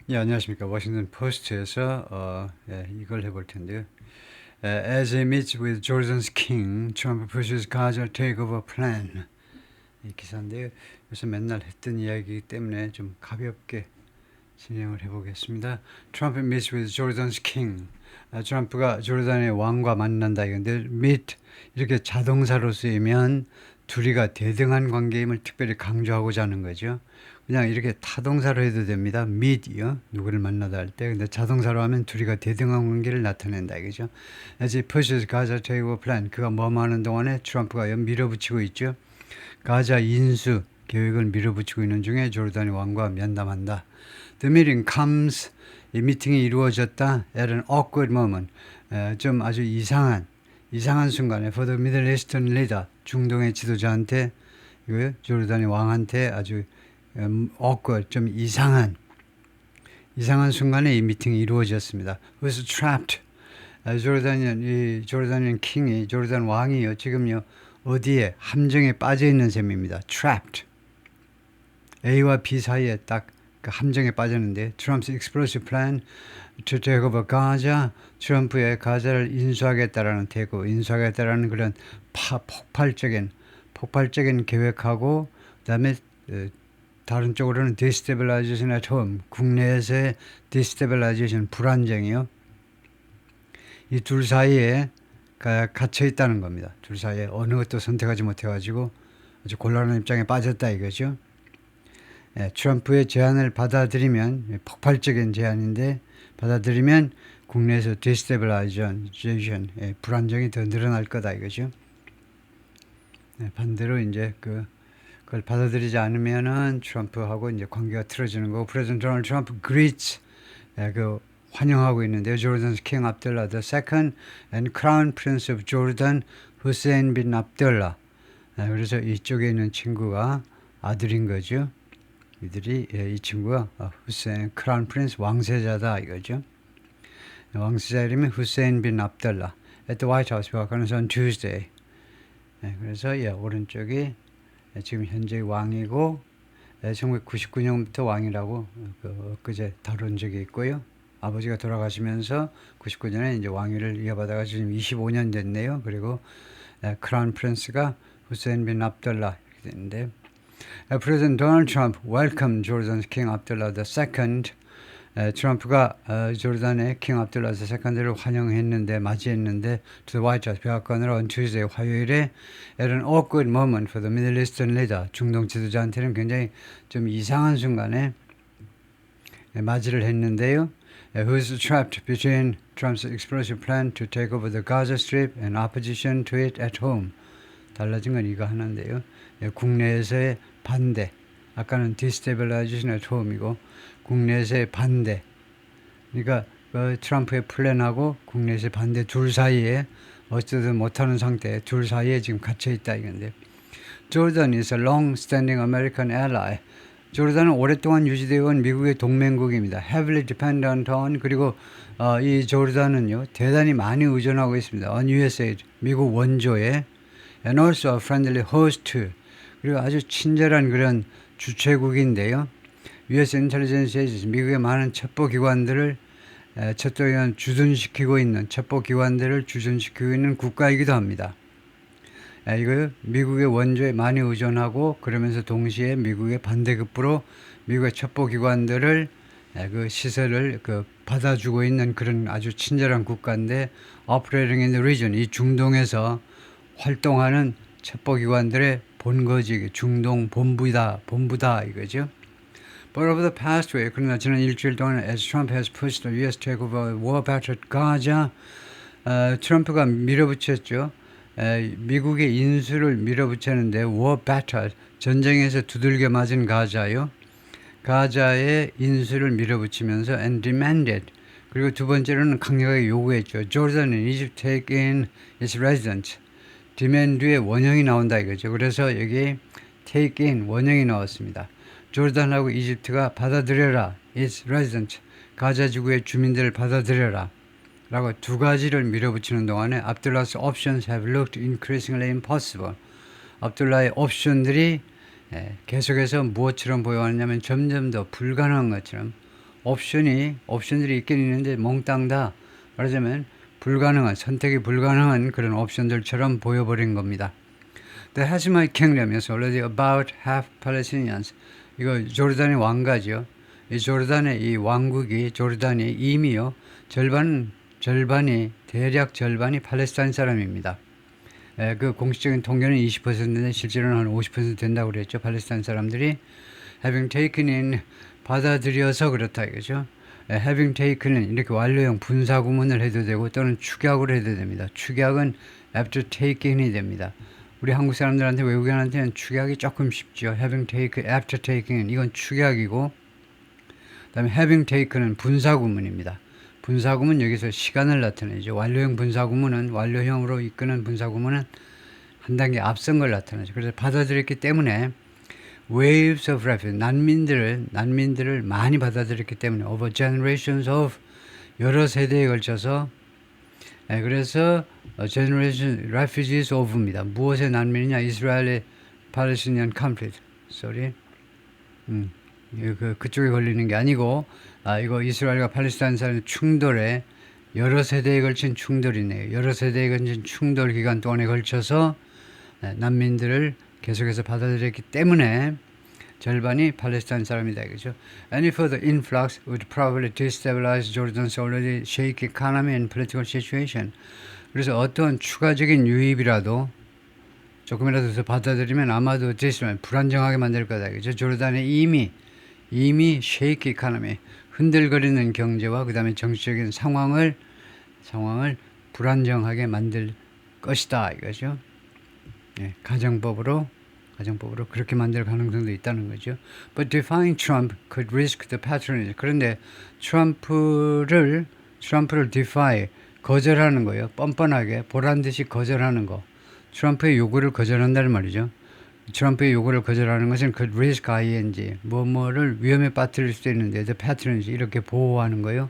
예, 안녕하십니까. 워싱턴 포스트에서 이걸 해볼 텐데요. As he meets with Jordan's king, Trump pushes Gaza takeover plan. 이 기사인데요. 그래서 맨날 했던 이야기이기 때문에 좀 가볍게 진행을 해보겠습니다. Trump meets with Jordan's king. 트럼프가 조르단의 왕과 만난다 이건데 meet 이렇게 자동사로 쓰이면 둘이가 대등한 관계임을 특별히 강조하고자 하는 거죠. 그냥 이렇게 타동사로 해도 됩니다. meet이요. 누구를 만나다 할 때. 근데 자동사로 하면 둘이가 대등한 관계를 나타낸다 이거죠. As he pushes Gaza takeover plan. 그가 뭐하는 동안에 트럼프가 밀어붙이고 있죠. 가자 인수 계획을 밀어붙이고 있는 중에 조르단의 왕과 면담한다. The meeting comes. 이 미팅이 이루어졌다. At an awkward moment. 좀 아주 이상한 순간에 for the Middle Eastern leader. 중동의 지도자한테 이거요. 조르단의 왕한테 아주 awkward 좀 이상한 순간에 이 미팅이 이루어졌습니다. was trapped. 조르단인 킹이 조르단 왕이요. 지금요. 어디에 함정에 빠져 있는 셈입니다. trapped. A와 B 사이에 딱 그 함정에 빠졌는데 Trump's explosive plan to take over Gaza. 트럼프의 가자를 인수하겠다라는 인수하겠다라는 그런 폭발적인 계획하고 그다음에 다른 쪽으로는 destabilization at home. 국내에서의 destabilization 불안정이요. 이 둘 사이에 갇혀 있다는 겁니다. 둘 사이에 어느 것도 선택하지 못해가지고 아주 곤란한 입장에 빠졌다 이거죠. 트럼프의 제안을 받아들이면 폭발적인 제안인데 받아들이면 국내에서 destabilization 불안정이 더 늘어날 거다 이거죠. 반대로 이제 그걸 받아들이지 않으면은 트럼프하고 이제 관계가 틀어지는 거고 프레지던트 도널드 트럼프 greets 환영하고 있는데요. 조르단's king Abdullah II and crown prince of Jordan Hussein bin Abdullah. 그래서 이쪽에 있는 친구가 아들인 거죠. 이 친구가 후세인 크라운 프린스 왕세자다 이거죠. 왕세자 이름이 후세인 빈 압달라. At the White House 백악관에서 on Tuesday. 그래서 오른쪽이 지금 현재 왕이고 1999년부터 왕이라고 그제 다룬 적이 있고요. 아버지가 돌아가시면서 99년에 이제 왕위를 이어받아가 지금 25년 됐네요. 그리고 크라운 프린스가 후세인 빈 압달라 이렇게 됐는데 President Donald Trump welcomed Jordan's King Abdullah II. 트럼프가 조르단의 킹 압둘라 II를 맞이했는데 to the White House 백악관으로 on Tuesday 화요일에 at an awkward moment for the Middle Eastern leader. 중동 지도자한테는 굉장히 좀 이상한 순간에 맞이를 했는데요. Who is trapped between Trump's explosive plan to take over the Gaza Strip and opposition to it at home. 달라진 건 이거 하나인데요. 국내에서의 반대. 아까는 destabilization at home이고 국내에서의 반대. 그러니까 트럼프의 플랜하고 국내에서의 반대 둘 사이에 어쩌든 못하는 상태 둘 사이에 지금 갇혀 있다 이건데. Jordan is a long-standing American ally. 조르단은 오랫동안 유지되어 온 미국의 동맹국입니다. Heavily dependent on 그리고 이 조르단은요 대단히 많이 의존하고 있습니다. On USAID 미국 원조에 and also a friendly host. 그리고 아주 친절한 그런 주최국인데요. US Intelligence Agency, 미국의 많은 첩보기관들을 주둔시키고 있는 국가이기도 합니다. 이거 미국의 원조에 많이 의존하고 그러면서 동시에 미국의 반대급부로 미국의 첩보기관들을 그 시설을 받아주고 있는 그런 아주 친절한 국가인데 operating in the region, 이 중동에서 활동하는 첩보기관들의 본거지 중동 본부다 이거죠. But over the past week, 그러나 지난 일주일 동안 as Trump has pushed the U.S. takeover war battered Gaza, 트럼프가 밀어붙였죠. 미국의 인수를 밀어붙였는데 war battered, 전쟁에서 두들겨 맞은 가자요. 가자의 인수를 밀어붙이면서 and demanded, 그리고 두 번째로는 강력하게 요구했죠. Jordan and Egypt take in its residents. demand에 원형이 나온다 이거죠. 그래서 여기 take in 원형이 나왔습니다. 조르단하고 이집트가 받아들여라. its residents. 가자 지구의 주민들을 받아들여라. 라고 두 가지를 밀어붙이는 동안에 Abdullah's options have looked increasingly impossible. 압둘라의 옵션들이 계속해서 무엇처럼 보여왔냐면 점점 더 불가능한 것처럼 옵션들이 있긴 있는데 몽땅 다 말하자면 불가능한, 선택이 불가능한 그런 옵션들처럼 보여버린 겁니다. The Hashemite Kingdom is already about half Palestinians. 이거 조르단의 왕가죠. 이 조르단의 이 왕국이, 조르단이 이미요, 대략 절반이 팔레스타인 사람입니다. 그 공식적인 통계는 20%인데 실제로는 한 50% 된다고 그랬죠. 팔레스타인 사람들이 having taken in, 받아들여서 그렇다 이거죠. having taken은 이렇게 완료형 분사구문을 해도 되고 또는 축약으로 해도 됩니다. 축약은 after taking이 됩니다. 우리 한국 사람들한테, 외국인한테는 축약이 조금 쉽죠. having taken, after taking은 이건 축약이고, 그 다음에 having taken은 분사구문입니다. 분사구문 여기서 시간을 나타내죠. 완료형 분사구문은, 완료형으로 이끄는 분사구문은 한 단계 앞선 걸 나타내죠. 그래서 받아들였기 때문에 waves of refuge, 난민들을 많이 받아들였기 때문에 over generations of, 여러 세대에 걸쳐서, 그래서 generation refugees of입니다. 무엇의 난민이냐? 이스라엘의 팔레스티니안 conflict. 그쪽에 걸리는 게 아니고, 이거 이스라엘과 팔레스타인 사람의 충돌에, 여러 세대에 걸친 충돌이네요. 여러 세대에 걸친 충돌 기간 동안에 걸쳐서 난민들을 계속해서 받아들였기 때문에 절반이 팔레스타인 사람이다 이거죠. Any further influx would probably destabilize Jordan's already shaky economy and political situation. 그래서 어떤 추가적인 유입이라도 조금이라도 더 받아들이면 아마도 불안정하게 만들 거다 이거죠. 조르단의 이미 shaky economy, 흔들거리는 경제와 그 다음에 정치적인 상황을 불안정하게 만들 것이다 이거죠. 가정법으로 그렇게 만들 가능성도 있다는 거죠. But defying Trump could risk the patronage. 그런데 트럼프를 defy, 거절하는 거예요. 뻔뻔하게 보란듯이 거절하는 거. 트럼프의 요구를 거절한다는 말이죠. 트럼프의 요구를 거절하는 것은 could risk ing, 뭐뭐를 위험에 빠뜨릴 수도 있는데 the patronage, 이렇게 보호하는 거예요.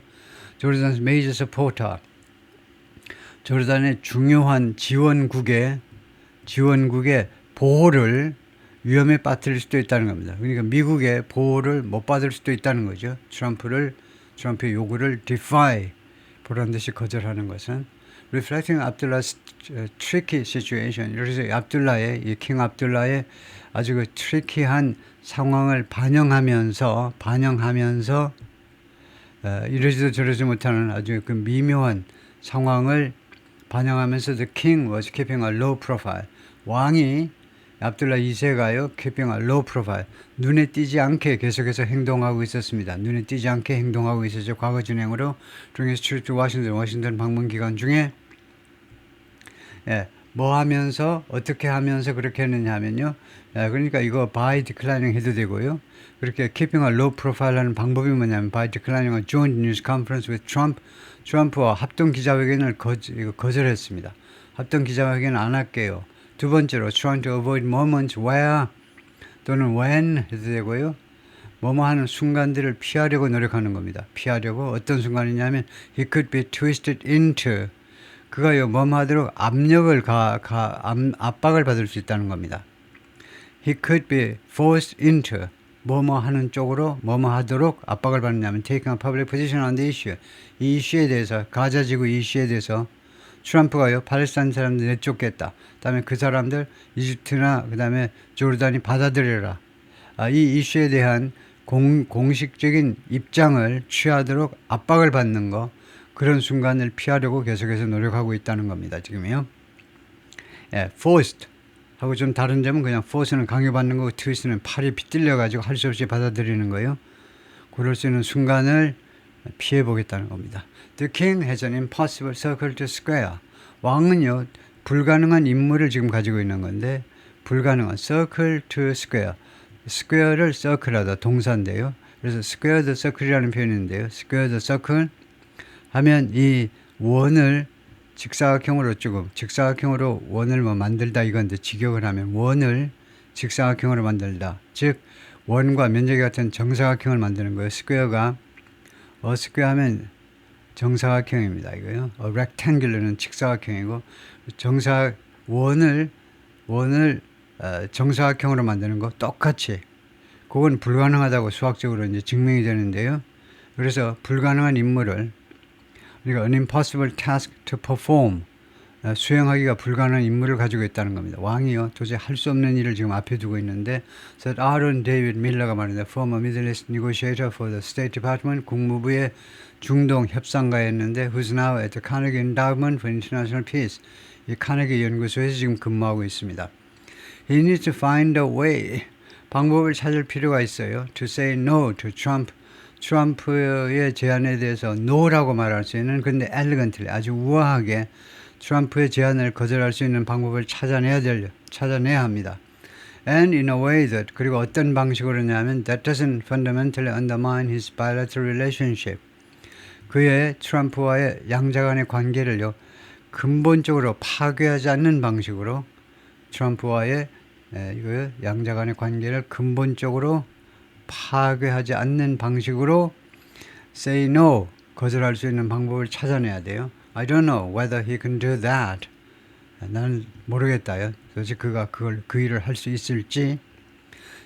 조르단's major supporter, 조르단의 중요한 지원국의 보호를 위험에 빠뜨릴 수도 있다는 겁니다. 그러니까 미국의 보호를 못 받을 수도 있다는 거죠. 트럼프의 요구를 defy, 보란듯이 거절하는 것은 reflecting Abdullah's tricky situation. 그래서 킹 압둘라의 아주 그 트리키한 상황을 반영하면서 이러지도 저러지 못하는 아주 그 미묘한 상황을 반영하면서 the king was keeping a low profile. 왕이 압둘라 2세가요, keeping a low profile, 눈에 띄지 않게 계속해서 행동하고 있었습니다. 눈에 띄지 않게 행동하고 있었죠. 과거 진행으로 during his trip to 워싱턴 방문 기간 중에 뭐 하면서, 어떻게 하면서 그렇게 했느냐 하면요. 그러니까 이거 by declining 해도 되고요. 그렇게 keeping a low profile 하는 방법이 뭐냐면 by declining a joint news conference with Trump, 트럼프와 합동 기자회견을 거절했습니다. 합동 기자회견 안 할게요. 두 번째로 trying to avoid moments where 또는 when 해도 되고요. 뭐뭐 하는 순간들을 피하려고 노력하는 겁니다. 피하려고. 어떤 순간이냐면 he could be twisted into, 그가요 뭐뭐 하도록 압박을 받을 수 있다는 겁니다. he could be forced into, 뭐뭐 하는 쪽으로 뭐뭐 하도록 압박을 받느냐면 taking a public position on the issue, 이 이슈에 대해서, 가자지구 이슈에 대해서 트럼프가요 팔레스타인 사람들 내쫓겠다. 그다음에 그 사람들 이집트나 그다음에 조르단이 받아들여라. 이 이슈에 대한 공식적인 입장을 취하도록 압박을 받는 거, 그런 순간을 피하려고 계속해서 노력하고 있다는 겁니다. 지금요. forced 하고 좀 다른 점은 그냥 force는 강요받는 거고 twist는 팔이 빗들려 가지고 할 수 없이 받아들이는 거예요. 그럴 수 있는 순간을 피해 보겠다는 겁니다. The king has an impossible circle to square. 왕은요 불가능한 임무를 지금 가지고 있는 건데, 불가능한 circle to square. square를 circle하다 동사인데요. 그래서 square the circle이라는 표현이 있는데요. square the circle 하면 이 원을 직사각형으로 직사각형으로 원을 만들다 이건데, 직역을 하면 원을 직사각형으로 만들다. 즉 원과 면적이 같은 정사각형을 만드는 거예요. 스퀘어가 스퀘어 하면 정사각형입니다. 이거요. rectangular는 직사각형이고 원을 정사각형으로 만드는 거 똑같이, 그건 불가능하다고 수학적으로 이제 증명이 되는데요. 그래서 불가능한 임무를 그러니까 an impossible task to perform 수행하기가 불가능한 임무를 가지고 있다는 겁니다. 왕이요 도저히 할 수 없는 일을 지금 앞에 두고 있는데 그래서 아론 데이비드 밀러가 말합니다. Former Middle East negotiator for the State Department 국무부의 중동 협상가였는데 who's now at the Carnegie Endowment for International Peace 이 카네기 연구소에서 지금 근무하고 있습니다. He needs to find a way 방법을 찾을 필요가 있어요. To say no to Trump 트럼프의 제안에 대해서 no라고 말할 수 있는 근데 elegantly 아주 우아하게 트럼프의 제안을 거절할 수 있는 방법을 찾아내야 합니다. And in a way that 그리고 어떤 방식으로냐면 that doesn't fundamentally undermine his bilateral relationship. 그의 트럼프와의 양자 간의 관계를요 근본적으로 파괴하지 않는 방식으로 트럼프와의 양자 간의 관계를 근본적으로 파괴하지 않는 방식으로 say no 거절할 수 있는 방법을 찾아내야 돼요. I don't know whether he can do that. 나는 모르겠다요. 도대체 그가 그 일을 할 수 있을지.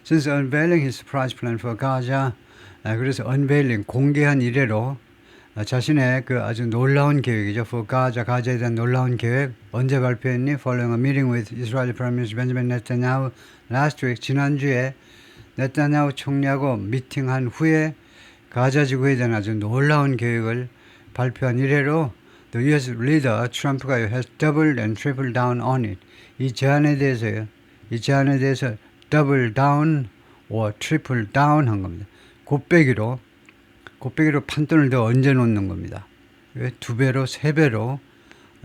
Since unveiling his surprise plan for Gaza, 그래서 unveiling 공개한 이래로 자신의 그 아주 놀라운 계획이죠. For Gaza, 가자에 대한 놀라운 계획 언제 발표했니? Following a meeting with Israeli Prime Minister Benjamin Netanyahu last week 지난주에 네타냐후 총리하고 미팅한 후에 가자 지구에 대한 아주 놀라운 계획을 발표한 이래로 The U.S. leader 트럼프가 has doubled and tripled down on it. 이 제안에 대해서 double down or triple down 한 겁니다. 곱빼기로 판돈을 더 얹어 놓는 겁니다. 2배로 3배로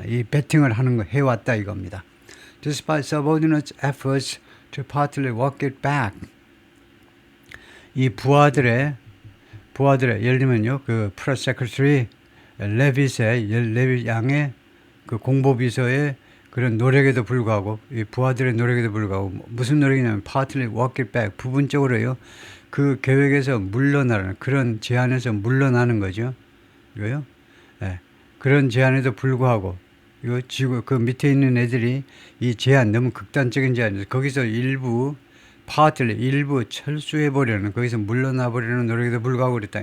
이 배팅을 하는 거 해왔다 이겁니다. Despite subordinates' efforts to partly walk it back. 이 부하들의 예를 들면요 그 프레스 세크리터리 레빗 양의 그 공보비서의 그런 노력에도 불구하고 이 부하들의 노력에도 불구하고 무슨 노력이냐면 partly walk it back 부분적으로요 그 계획에서 물러나는 그런 제안에서 물러나는 거죠. 이거요. 네. 그런 제안에도 불구하고 이거 지구 그 밑에 있는 애들이 이 제안 너무 극단적인 제안에서 거기서 일부 철수해 보려는 거기서 물러나 보려는 노력에도 불구하고 그랬다.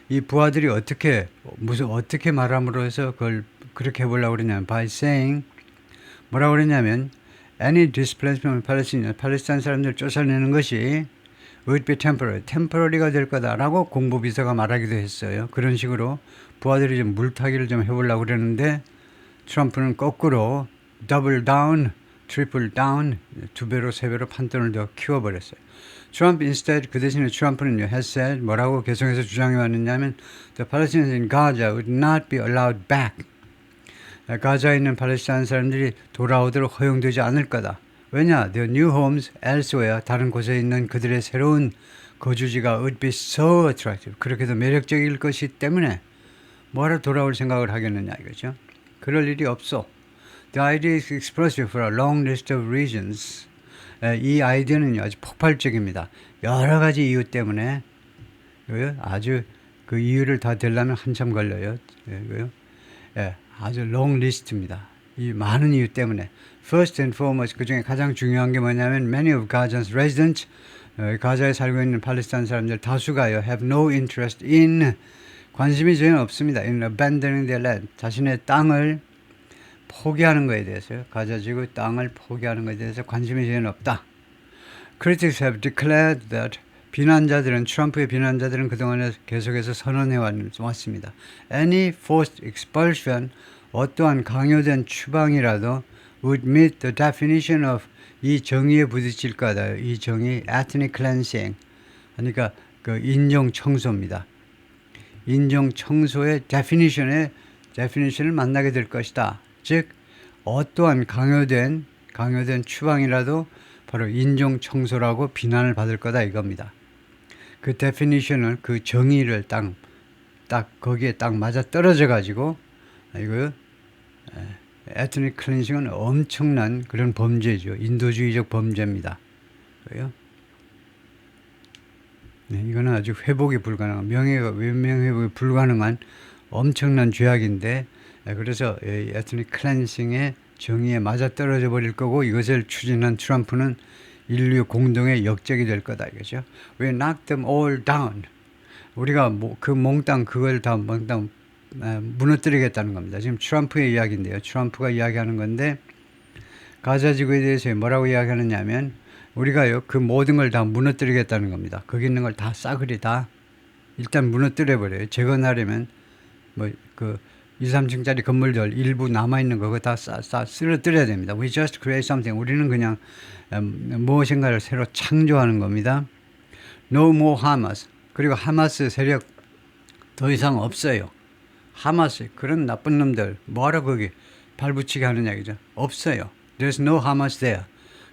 이 부하들이 어떻게 말함으로 해서 그걸 그렇게 해보려고 그러냐면 by saying 뭐라고 그러냐면 any displacement Palestinian 팔레스타인 사람들 쫓아내는 것이 would be temporary가 될 거다라고 공보비서가 말하기도 했어요. 그런 식으로 부하들이 좀 물타기를 좀 해보려고 그러는데 트럼프는 거꾸로 double down, triple down 2배로 3배로 판돈을 더 키워버렸어요. 트럼프 instead 그 대신에 트럼프는요 has said 뭐라고 계속해서 주장해 왔느냐면 the Palestinians in Gaza would not be allowed back. 가자에 있는 팔레스타인 사람들이 돌아오도록 허용되지 않을 거다. 왜냐? Their new homes elsewhere 다른 곳에 있는 그들의 새로운 거주지가 would be so attractive. 그렇게도 매력적일 것이기 때문에 뭐하러 돌아올 생각을 하겠느냐 이거죠. 그럴 일이 없어. The idea is expressive for a long list of reasons. 이 아이디어는 아주 폭발적입니다. 여러 가지 이유 때문에 아주 그 이유를 다 대려면 한참 걸려요. 아주 long list입니다. 이 많은 이유 때문에. First and foremost 그 중에 가장 중요한 게 뭐냐면 many of Gaza's residents 가자에 살고 있는 팔레스타인 사람들 다수가요 have no interest in 관심이 전혀 없습니다. in abandoning their land 자신의 땅을 포기하는 것에 대해서요. 가자 지구 땅을 포기하는 것에 대해서 관심이 전혀 없다. Critics have declared that 트럼프의 비난자들은 그동안에 계속해서 선언해 왔습니다. Any forced expulsion 어떠한 강요된 추방이라도 would meet the definition of 이 정의에 부딪힐 거다. 이 정의 ethnic cleansing 그러니까 그 인종 청소입니다. 인종 청소의 definition을 만나게 될 것이다. 즉 어떠한 강요된 추방이라도 바로 인종 청소라고 비난을 받을 거다 이겁니다. 그 definition을 그 정의를 딱 거기에 딱 맞아 떨어져 가지고 이거 에트닉 클렌싱은 엄청난 그런 범죄죠. 인도주의적 범죄입니다. 그래요? 네, 이거는 아주 회복이 불가능한 명예회복이 불가능한 엄청난 죄악인데 그래서 에트닉 클렌싱의 정의에 맞아떨어져 버릴 거고 이것을 추진한 트럼프는 인류 공동의 역적이 될 거다 이거죠. We knocked them all down. 우리가 그 몽땅 그걸 다 몽땅 무너뜨리겠다는 겁니다. 지금 트럼프의 이야기인데요. 트럼프가 이야기하는 건데 가자지구에 대해서 뭐라고 이야기하느냐면 우리가요 그 모든 걸 다 무너뜨리겠다는 겁니다. 거기 있는 걸 다 싸그리 다 일단 무너뜨려 버려요. 재건하려면 뭐 그 2, 3층짜리 건물들 일부 남아 있는 거 그거 다 쓰러뜨려야 됩니다. We just create something. 우리는 그냥 무엇인가를 새로 창조하는 겁니다. No more Hamas. 그리고 하마스 세력 더 이상 없어요. 하마스 그런 나쁜 놈들 뭐하러 거기 발붙이게 하느냐 이죠. 없어요. There's no Hamas there.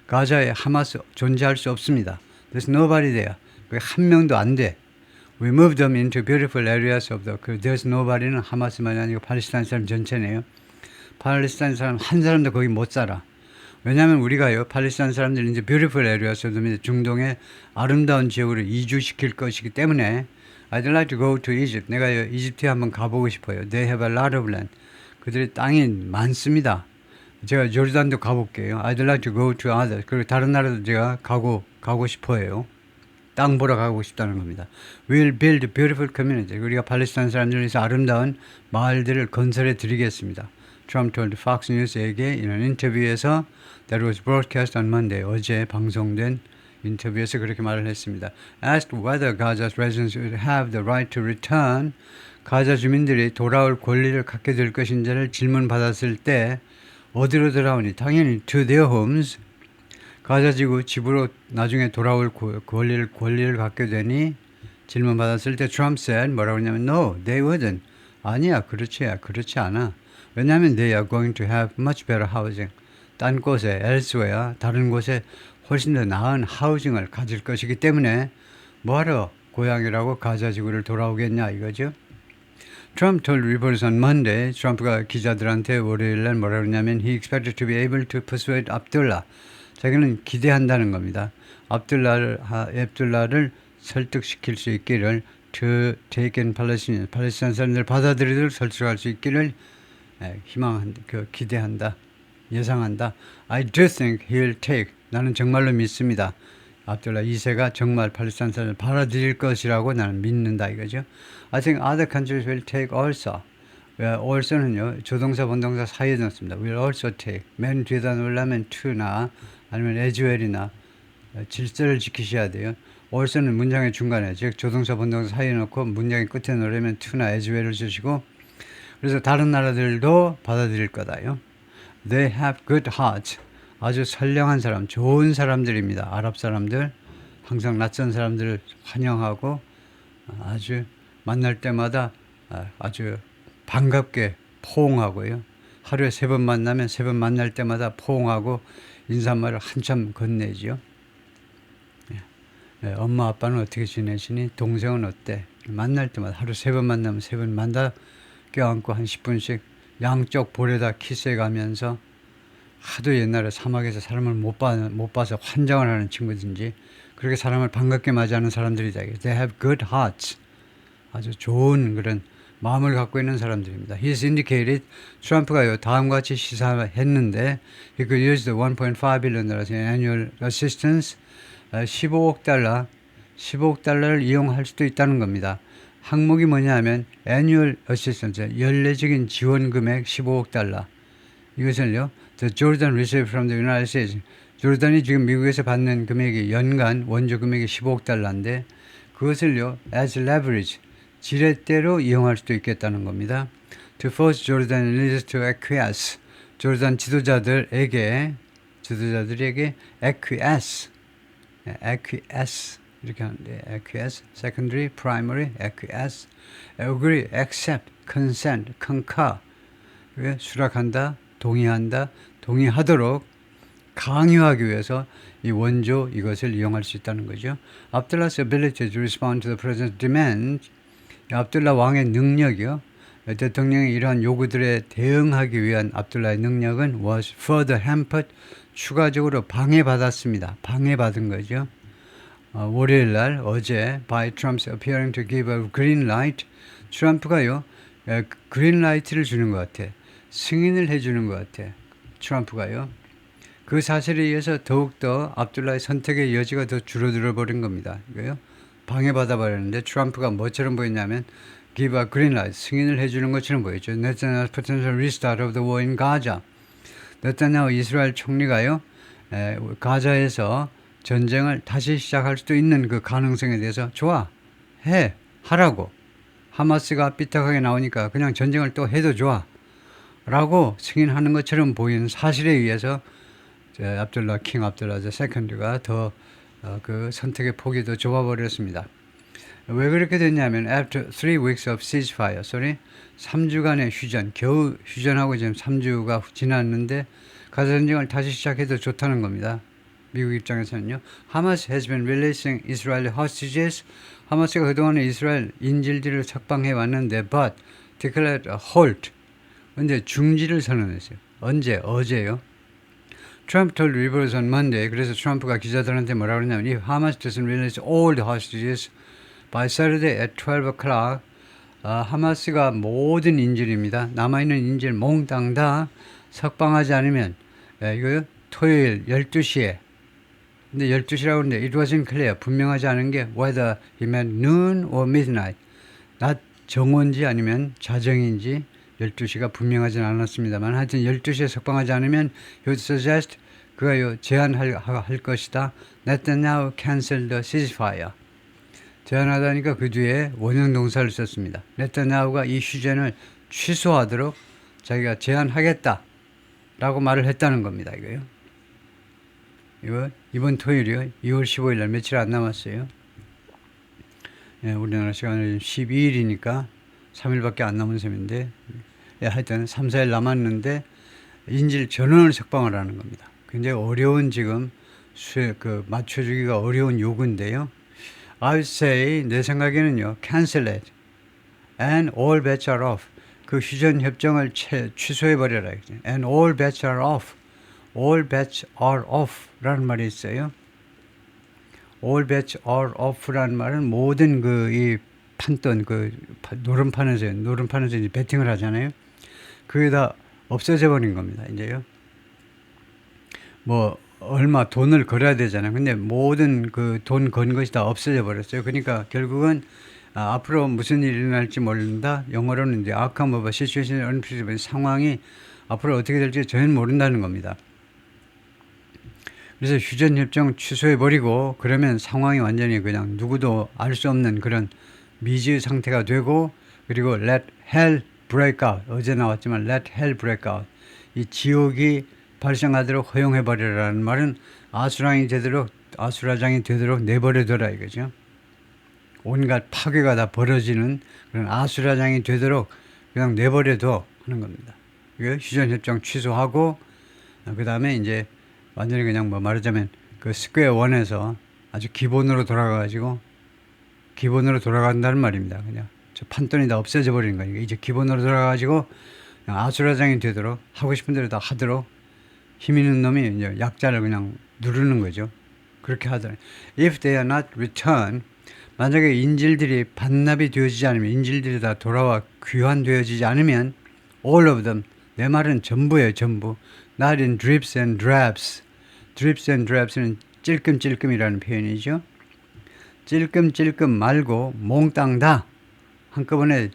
가자에 하마스 존재할 수 없습니다. There's nobody there. 그게 한 명도 안 돼. We moved them into beautiful areas of the. There's nobody는 하마스만이 아니고 팔레스타인 사람 전체네요. 팔레스타인 사람 한 사람도 거기 못 살아. 왜냐하면 우리가요 팔레스타인 사람들 이제 beautiful areas of the 중동의 아름다운 지역으로 이주시킬 것이기 때문에 I'd like to go to Egypt. 내가 이집트에 한번 가보고 싶어요. They have a lot of land. 그들의 땅이 많습니다. 제가 조르단도 가볼게요. I'd like to go to others. 그리고 다른 나라도 제가 가고 싶어요. 땅 보러 가고 싶다는 겁니다. We'll build beautiful community. 우리가 팔레스타인 사람들에서 아름다운 마을들을 건설해 드리겠습니다. Trump told Fox News에게 이런 인터뷰에서 that was broadcast on Monday. 어제 방송된 인터뷰에서 그렇게 말을 했습니다. Asked whether Gaza's residents would have the right to return. 가자 주민들이 돌아올 권리를 갖게 될 것인지를 질문받았을 때 어디로 돌아오니? 당연히 to their homes. 가자지구 집으로 나중에 돌아올 권리를 갖게 되니 질문받았을 때 Trump said 뭐라고 했냐면 No, they wouldn't. 아니야, 그렇지 않아. 왜냐하면 they are going to have much better housing. 딴 곳에, elsewhere, 다른 곳에 훨씬 더 나은 하우징을 가질 것이기 때문에 뭐하러 고향이라고 가자지구를 돌아오겠냐 이거죠. Trump told reporters on Monday, 트럼프가 기자들한테 월요일날 뭐라고 했냐면 he expected to be able to persuade Abdullah. 자기는 기대한다는 겁니다. 압둘라를 설득시킬 수 있기를 to take in Palestinians, 팔레스타인 사람들 받아들이도록 설득할 수 있기를 희망한다, 기대한다, 예상한다. I do think he'll take. 나는 정말로 믿습니다. 압둘라 2세가 정말 팔레스타인 사람을 받아들일 것이라고 나는 믿는다 이거죠. I think other countries will take also. also는요 조동사 본동사 사이에 넣습니다. will also take. 맨 뒤에다 놓으려면 to나 아니면 as well이나 질서를 지키셔야 돼요. also는 문장의 중간에 즉 조동사 본동사 사이에 넣고 문장의 끝에 넣으려면 to나 as well을 쓰시고 그래서 다른 나라들도 받아들일 거다요. They have good hearts. 아주 선량한 사람, 좋은 사람들입니다. 아랍 사람들, 항상 낯선 사람들을 환영하고 아주 만날 때마다 아주 반갑게 포옹하고요. 하루에 3번 만나면 3번 만날 때마다 포옹하고 인사말을 한참 건네죠. 엄마 아빠는 어떻게 지내시니? 동생은 어때? 만날 때마다 하루 3번 만나면 3번 만나 껴안고 한 10분씩 양쪽 볼에다 키스해가면서 하도 옛날에 사막에서 사람을 못 봐서 환장을 하는 친구든지 그렇게 사람을 반갑게 맞이하는 사람들이다. They have good hearts. 아주 좋은 그런 마음을 갖고 있는 사람들입니다. He's indicated 트럼프가요 다음과 같이 시사했는데 he could use the 1.5 billion annual assistance 15억 달러를 이용할 수도 있다는 겁니다. 항목이 뭐냐면 annual assistance 연례적인 지원 금액 15억 달러. 이것을요 The Jordan received from the United States. 조르단이 지금 미국에서 받는 금액이 연간 원조 금액이 15억 달러인데 그것을요 as leverage 지렛대로 이용할 수도 있겠다는 겁니다. To force Jordan leaders to acquiesce. 조르단 지도자들에게 acquiesce 이렇게 하는데 acquiesce, secondary, primary, acquiesce, agree, accept, consent, concur. 수락한다, 동의하도록 강요하기 위해서 이 원조 이것을 이용할 수 있다는 거죠. Abdullah's ability to respond to the president's demand, 압둘라 왕의 능력이요. 대통령의 이러한 요구들에 대응하기 위한 압둘라의 능력은 was further hampered, 추가적으로 방해받았습니다. 방해받은 거죠. 월요일 날 어제 by Trump's appearing to give a green light, 트럼프가요 그린 라이트를 주는 것 같아. 승인을 해주는 것 같아. 트럼프가요. 그 사실에 의해서 더욱더 압둘라의 선택의 여지가 더 줄어들어 버린 겁니다. 이거요. 방해받아 버렸는데 트럼프가 뭐처럼 보였냐면 give a green light, 승인을 해주는 것처럼 보였죠. Netanyahu's potential restart of the war in Gaza. 네타냐후 이스라엘 총리가요, 가자에서 전쟁을 다시 시작할 수도 있는 그 가능성에 대해서 좋아, 하라고. 하마스가 삐딱하게 나오니까 그냥 전쟁을 또 해도 좋아 라고 승인하는 것처럼 보이는 사실에 의해서 압둘라 킹 압둘라 세컨드가 더 그 선택의 폭이 더 좁아버렸습니다. 왜 그렇게 됐냐면 after 3 weeks of ceasefire, 3주간의 휴전, 겨우 휴전하고 지금 3주가 지났는데 가자 전쟁을 다시 시작해도 좋다는 겁니다. 미국 입장에서는요. Hamas has been releasing Israeli hostages. 하마스가 그동안에 이스라엘 인질들을 석방해 왔는데 but declared a halt. 근데 중지를 선언했어요. 언제? 어제요. Trump told reporters on Monday. 그래서 트럼프가 기자들한테 뭐라고 그러냐면 if Hamas doesn't release all the hostages by Saturday at 12 o'clock, 하마스가 모든 인질입니다. 남아있는 인질 몽땅 다 석방하지 않으면 이거 토요일 12시에 근데 12시라고 하는데 it wasn't clear. 분명하지 않은 게 whether he meant noon or midnight. 낮 정오인지 아니면 자정인지 12시가 분명하진 않았습니다만 하여튼 12시에 석방하지 않으면 he would suggest 그가 제안할 것이다. Netanyahu canceled the ceasefire. 제안하다니까 그 뒤에 원형 동사를 썼습니다. 네타냐후가 이 휴전을 취소하도록 자기가 제안하겠다 라고 말을 했다는 겁니다. 이거 이번 토요일이요. 2월 15일 날 며칠 안 남았어요. 우리나라 시간으로 12일이니까 3일밖에 안 남은 셈인데 하여튼 3, 4일 남았는데 인질 전원을 석방을 하는 겁니다. 굉장히 어려운 지금 맞춰주기가 어려운 요구인데요. I would say 내 생각에는요. cancel it and all bets are off. 그 휴전 협정을 취소해버려라. and all bets are off. all bets are off 라는 말이 있어요. all bets are off라는 말은 모든 이 판돈 노름판에서 이제 배팅을 하잖아요. 그게 다 없어져 버린 겁니다. 이제요. 뭐 얼마 돈을 걸어야 되잖아요. 근데 모든 그 돈 건 것이 다 없어져 버렸어요. 그러니까 결국은 앞으로 무슨 일이 일어날지 모른다. 영어로는 이제 outcome of a situation unpredictable. 상황이 앞으로 어떻게 될지 전혀 모른다는 겁니다. 그래서 휴전 협정 취소해 버리고 그러면 상황이 완전히 그냥 누구도 알 수 없는 그런 미지 상태가 되고 그리고 let hell break out. 어제 나왔지만 let hell break out. 이 지옥이 발생하도록 허용해 버리라는 말은 아수라장이 되도록 내버려둬라 이거죠. 온갖 파괴가 다 벌어지는 그런 아수라장이 되도록 그냥 내버려둬 하는 겁니다. 이거 휴전 협정 취소하고 그 다음에 이제 완전히 그냥 말하자면 그 스퀘어 원에서 아주 기본으로 돌아간다는 말입니다. 그냥 저 판돈이 다 없어져 버리는 거니까 이제 기본으로 돌아가가지고 그냥 아수라장이 되도록 하고 싶은 대로 다 하도록 힘 있는 놈이 이제 약자를 그냥 누르는 거죠. 그렇게 하더니 if they are not returned, 만약에 인질들이 반납이 되어지지 않으면 인질들이 다 돌아와 귀환되어지지 않으면 all of them, 내 말은 전부예요. 전부. not in drips and drabs. drips and drabs는 찔끔찔끔이라는 표현이죠. 찔끔찔끔 말고 몽땅 다 한꺼번에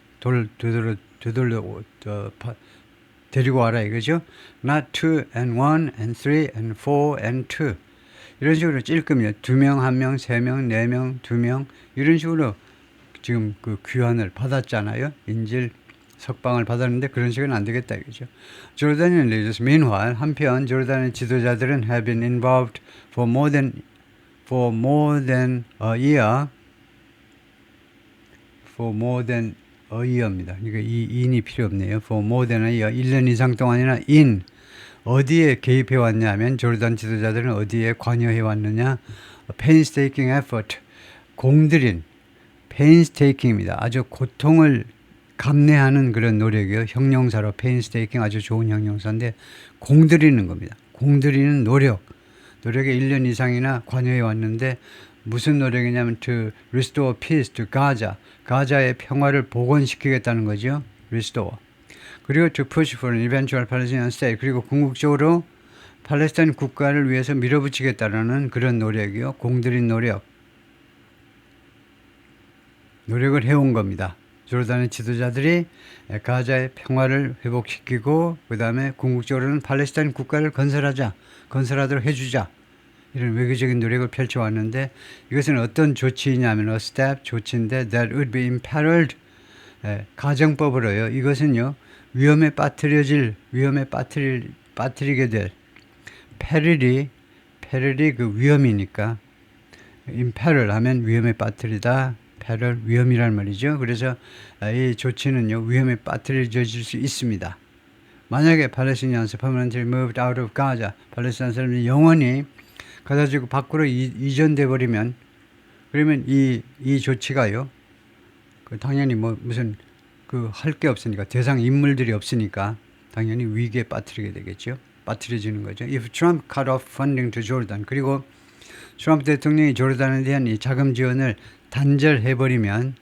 데리고 와라 이거죠. not 2 and 1 and 3 and 4 and 2 이런 식으로 찔끔이요. 2명, 1명, 3명, 4명, 2명 이런 식으로 지금 그 귀환을 받았잖아요. 인질 석방을 받았는데 그런 식은 안 되겠다 이거죠. 조르단의 leaders, meanwhile 한편 조르단의 지도자들은 have been involved for more than a year. for more than a year입니다. 그러니까 이 in이 필요 없네요. for more than a year. 1년 이상 동안이나 in 어디에 개입해 왔냐면 조르단 지도자들은 어디에 관여해 왔느냐. painstaking effort. 공들인 painstaking입니다. 아주 고통을 감내하는 그런 노력이요. 형용사로 painstaking 아주 좋은 형용사인데 공들이는 겁니다. 공들이는 노력에 1년 이상이나 관여해 왔는데 무슨 노력이냐면 to restore peace to Gaza. 가자의 평화를 복원시키겠다는 거죠. restore. 그리고 to push for an eventual Palestinian state. 그리고 궁극적으로 팔레스타인 국가를 위해서 밀어붙이겠다는 그런 노력이요. 공들인 노력. 노력을 해온 겁니다. 조르단의 지도자들이 가자의 평화를 회복시키고 그 다음에 궁극적으로는 팔레스타인 국가를 건설하도록 해주자, 이런 외교적인 노력을 펼쳐왔는데, 이것은 어떤 조치이냐면 a step 조치인데 that would be imperiled, 가정법으로요. 이것은요 위험에 빠뜨리게 될, 페릴이 그 위험이니까, imperil 하면 위험에 빠뜨리다, peril 위험이란 말이죠. 그래서 이 조치는요 위험에 빠뜨려질 수 있습니다. 만약에 팔레스타인에서 permanently moved out of Gaza, 팔레스타인 사람들이 영원히 가자지구 밖으로 이전돼 버리면, 그러면 이 조치가요 당연히 무슨 할 게 없으니까, 대상 인물들이 없으니까 당연히 위기에 빠뜨리게 되겠죠. 빠뜨려지는 거죠. If Trump cut off funding to Jordan, 그리고 트럼프 대통령이 조르단에 대한 이 자금 지원을 단절해버리면,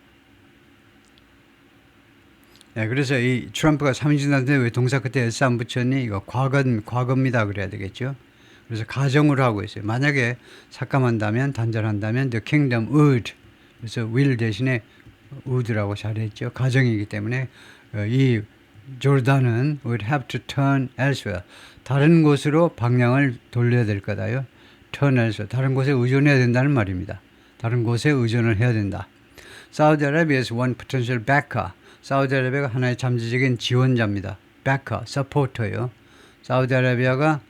그래서 이 트럼프가 삼인진한테 왜 동사 끝에 S 안 붙였니? 이거 과거입니다. 그래야 되겠죠. 그래서 가정으로 하고 있어요. 만약에 삭감한다면, 단절한다면 the kingdom would, 그래서 will 대신에 would라고 잘했죠. 가정이기 때문에 이 조르단은 would have to turn elsewhere, 다른 곳으로 방향을 돌려야 될 거다요. turn elsewhere, 다른 곳에 의존해야 된다는 말입니다. 다른 곳에 의존을 해야 된다. Saudi Arabia is one potential backer. 사우디아라비아가 하나의 잠재적인 지원자입니다. backer, supporter요. 사우디아라비아가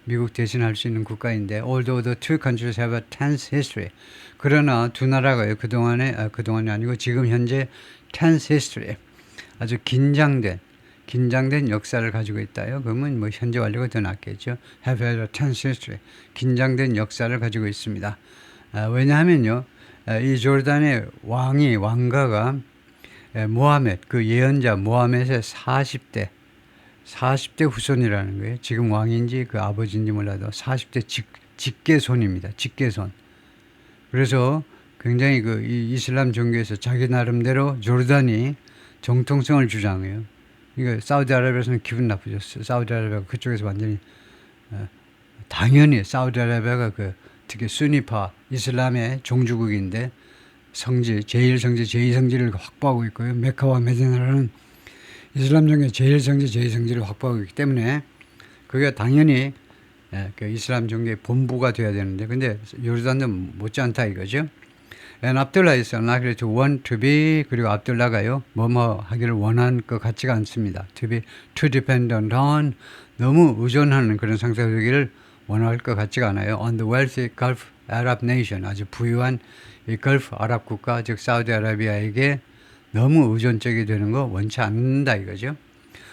미국 대신할 수 있는 국가인데, although the two countries have a tense history. 그러나 두 나라가요 그동안이 아니고 지금 현재 tense history, 아주 긴장된 역사를 가지고 있다요. 그러면 현재 완료가 더 낫겠죠. have had a tense history, 긴장된 역사를 가지고 있습니다. 왜냐하면요 이 조르단의 왕가가 모하메드, 그 예언자 모하메드의 40대 후손이라는 거예요. 지금 왕인지 그 아버지인지 몰라도 40대 직계손입니다. 직계손. 그래서 굉장히 이 이슬람 종교에서 자기 나름대로 조르단이 정통성을 주장해요. 이거 사우디아라비아에서는 기분 나쁘죠. 사우디아라비아가 그쪽에서 완전히 당연히 사우디아라비아가 특히 수니파 이슬람의 종주국인데 제1성지, 제2성지를 확보하고 있고요. 메카와 메디나라는 이슬람 종교의 제1성지, 제2성지를 확보하고 있기 때문에 그게 당연히 그 이슬람 종교의 본부가 돼야 되는데, 근데 요르단도 못지않다 이거죠. And Abdullah is unlikely to want to be, 그리고 압둘라가요 하기를 원한 것 같지가 않습니다. To be too dependent on, 너무 의존하는 그런 상태가 되기를 원할 것 같지가 않아요. On the wealthy Gulf Arab nation, 아주 부유한 이 걸프 아랍 국가, 즉 사우디아라비아에게 너무 의존적이 되는 거 원치 않는다 이거죠.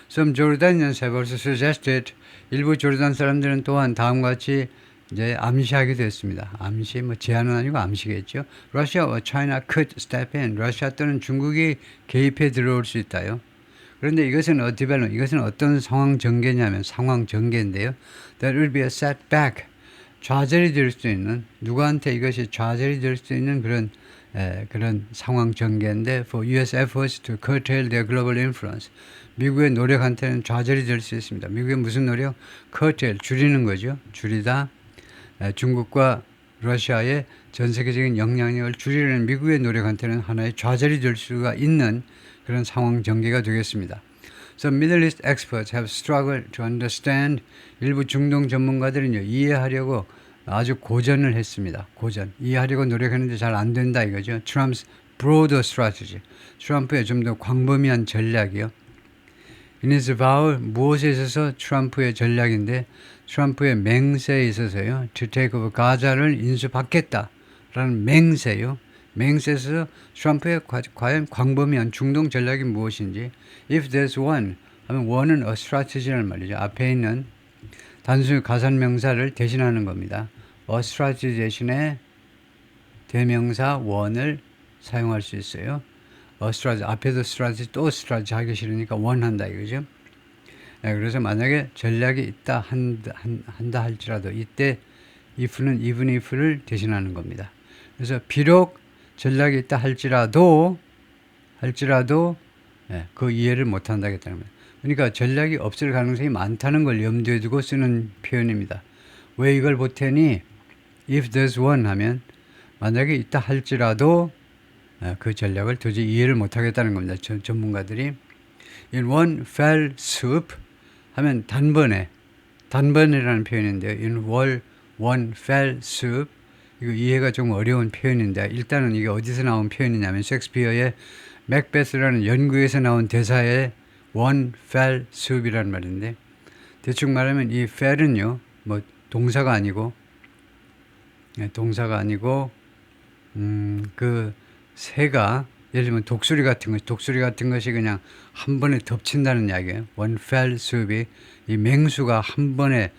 Some Jordanians have also suggested, 일부 조르단 사람들은 또한 다음과 같이 이제 암시하기도 했습니다. 암시, 제안은 아니고 암시겠죠. Russia or China could step in. 러시아 또는 중국이 개입해 들어올 수 있다요. 그런데 이것은 이것은 어떤 상황 전개냐면 상황 전개인데요. That will be a setback. 좌절이 될 수 있는, 누구한테 이것이 좌절이 될 수 있는 그런 상황 전개인데, for U.S. efforts to curtail their global influence. 미국의 노력한테는 좌절이 될 수 있습니다. 미국의 무슨 노력? curtail, 줄이는 거죠. 줄이다. 중국과 러시아의 전 세계적인 영향력을 줄이려는 미국의 노력한테는 하나의 좌절이 될 수가 있는 그런 상황 전개가 되겠습니다. Some Middle East experts have struggled to understand. 일부 중동 전문가들은요 이해하려고 아주 고전을 했습니다. 이해하려고 노력했는데 잘 안 된다 이거죠. Trump's broader strategy. 트럼프의 좀 더 광범위한 전략이요. In his vow, 무엇에 있어서 트럼프의 전략인데, 트럼프의 맹세에 있어서요. To take over 가자를 인수받겠다라는 맹세요. 맹세에서 트럼프의 과연 광범위한 중동 전략이 무엇인지, if there's one 하면 one은 a strategy라는 말이죠. 앞에 있는 단순히 가산명사를 대신하는 겁니다. a strategy 대신에 대명사 one을 사용할 수 있어요. a strategy, 앞에도 strategy 또 strategy 하기 싫으니까 one 한다 이거죠. 그래서 만약에 전략이 있다 한다 할지라도 이때 if는 even if를 대신하는 겁니다. 그래서 비록 전략이 있다 할지라도 그 이해를 못한다겠다는 거예요. 그러니까 전략이 없을 가능성이 많다는 걸 염두에 두고 쓰는 표현입니다. 왜 이걸 보태니? If there's one 하면 만약에 있다 할지라도 그 전략을 도저히 이해를 못하겠다는 겁니다. 전문가들이. In one fell swoop 하면 단번에라는 표현인데요. In one fell swoop 이거 이해가 좀 어려운 표현인데 일단은 이게 어디서 나온 표현이냐면 셰익스피어의 맥베스라는 연구에서 나온 대사의 one fell swoop이라는 말인데 대충 말하면 이 fell은요 뭐 동사가 아니고 그 새가 예를 들면 독수리 같은 것이 그냥 한 번에 덮친다는 이야기예요. one fell swoop이 이 맹수가 한 번에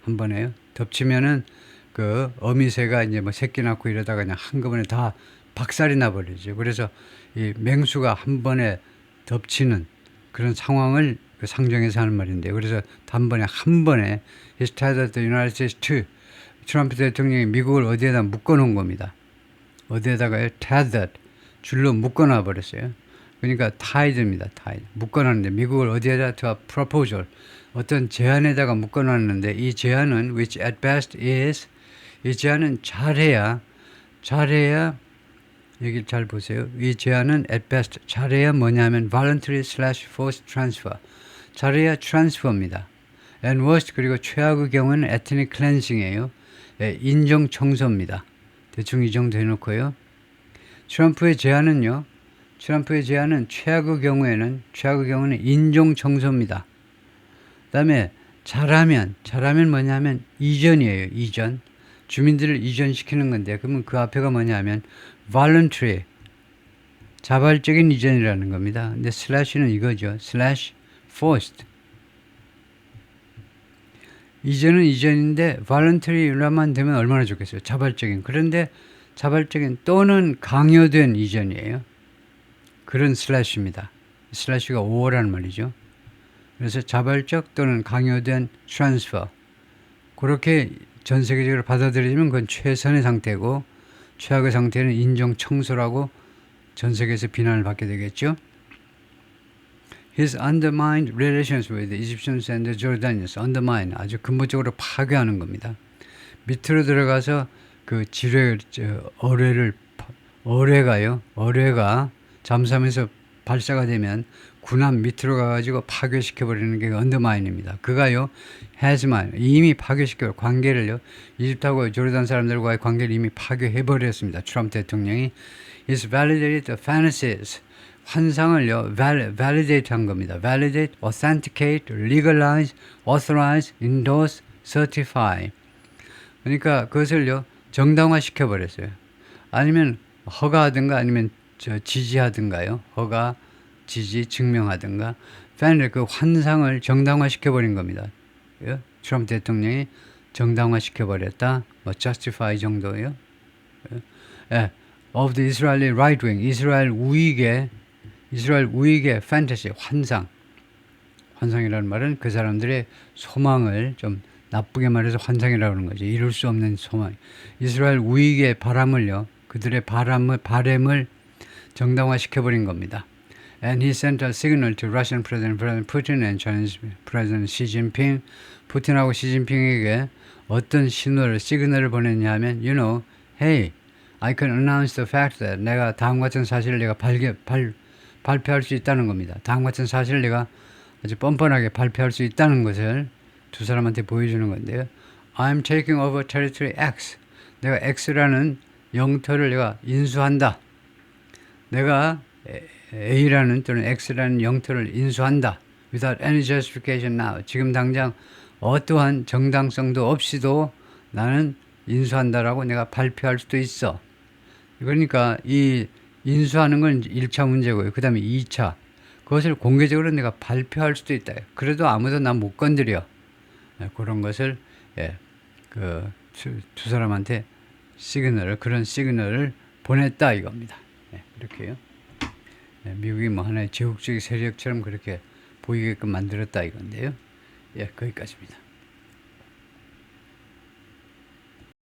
한 번에요. 덮치면은 그 어미새가 이제 뭐 새끼 낳고 이러다가 그냥 한꺼번에 다 박살이 나버리죠. 그래서 이 맹수가 한 번에 덮치는 그런 상황을 상정해서 하는 말인데 그래서 단번에 한 번에 He's tethered the United States to 트럼프 대통령이 미국을 어디에다 묶어놓은 겁니다. 어디에다가요? tethered 줄로 묶어놔 버렸어요. 그러니까 tied입니다. tied 묶어놨는데 미국을 어디에다 to a proposal 어떤 제안에다가 묶어놨는데 이 제안은 which at best is 이 제안은 잘해야 여기 잘 보세요. 이 제안은 at best 잘해야 뭐냐면 voluntary / forced transfer 잘해야 transfer입니다. and worst 그리고 최악의 경우는 ethnic cleansing이에요. 인종 청소입니다. 대충 이 정도 해놓고요. 트럼프의 제안은 최악의 경우에는 인종 청소입니다. 그 다음에 잘하면 뭐냐면 이전이에요. 이전. 주민들을 이전시키는 건데 그러면 그 앞에가 뭐냐면 voluntary 자발적인 이전이라는 겁니다. 근데 슬래시는 이거죠. /forced 이전은 이전인데 voluntary로만 되면 얼마나 좋겠어요. 자발적인. 그런데 자발적인 또는 강요된 이전이에요. 그런 슬래시입니다. 슬래시가 5호라는 말이죠. 그래서 자발적 또는 강요된 트랜스퍼 그렇게 전 세계적으로 받아들이면 그건 최선의 상태고 최악의 상태는 인종 청소라고 전 세계에서 비난을 받게 되겠죠. His undermined relations with the Egyptians and the Jordanians. undermine 아주 근본적으로 파괴하는 겁니다. 밑으로 들어가서 그 어뢰가 잠수하면서 발사가 되면 군함 밑으로 가가지고 파괴시켜버리는 게 undermine입니다. 그가요, has만 이미 파괴시켜 관계를요, 이집트하고 조르단 사람들과의 관계를 이미 파괴해버렸습니다. 트럼프 대통령이 is validated the fantasies 환상을요, validate 한 겁니다. validate, authenticate, legalize, authorize, endorse, certify. 그러니까 그것을요, 정당화 시켜버렸어요. 아니면 허가하든가 아니면 지지하든가요. 허가, 지지, 증명하든가. 그 환상을 정당화 시켜버린 겁니다. 예? 트럼프 대통령이 정당화 시켜버렸다. 뭐 justify 정도예요. 예. of the Israeli right wing, 이스라엘 우익의 fantasy, 환상이라는 말은 그 사람들의 소망을 좀 나쁘게 말해서 환상이라고 하는 거죠. 이룰 수 없는 소망. 이스라엘 우익의 바람을요, 그들의 바램을 정당화 시켜버린 겁니다. And he sent a signal to Russian President Putin and Chinese President Xi Jinping. 푸틴하고 시진핑에게 어떤 시그널을 보냈냐 하면, you know, hey, I can announce the fact that 내가 다음과 같은 사실을 내가 발표할 수 있다는 겁니다. 다음과 같은 사실을 내가 아주 뻔뻔하게 발표할 수 있다는 것을 두 사람한테 보여주는 건데요. I'm taking over territory X. 내가 X라는 영토를 내가 인수한다. 내가 A라는 또는 X라는 영토를 인수한다. Without any justification now. 지금 당장 어떠한 정당성도 없이도 나는 인수한다라고 내가 발표할 수도 있어. 그러니까 이 인수하는 건 1차 문제고요. 그 다음에 2차. 그것을 공개적으로 내가 발표할 수도 있다. 그래도 아무도 나 못 건드려. 그런 것을 두 사람한테 그런 시그널을 보냈다 이겁니다. 이렇게요. 미국이 뭐 하나의 제국주의 세력처럼 그렇게 보이게끔 만들었다 이건데요. 거기까지입니다.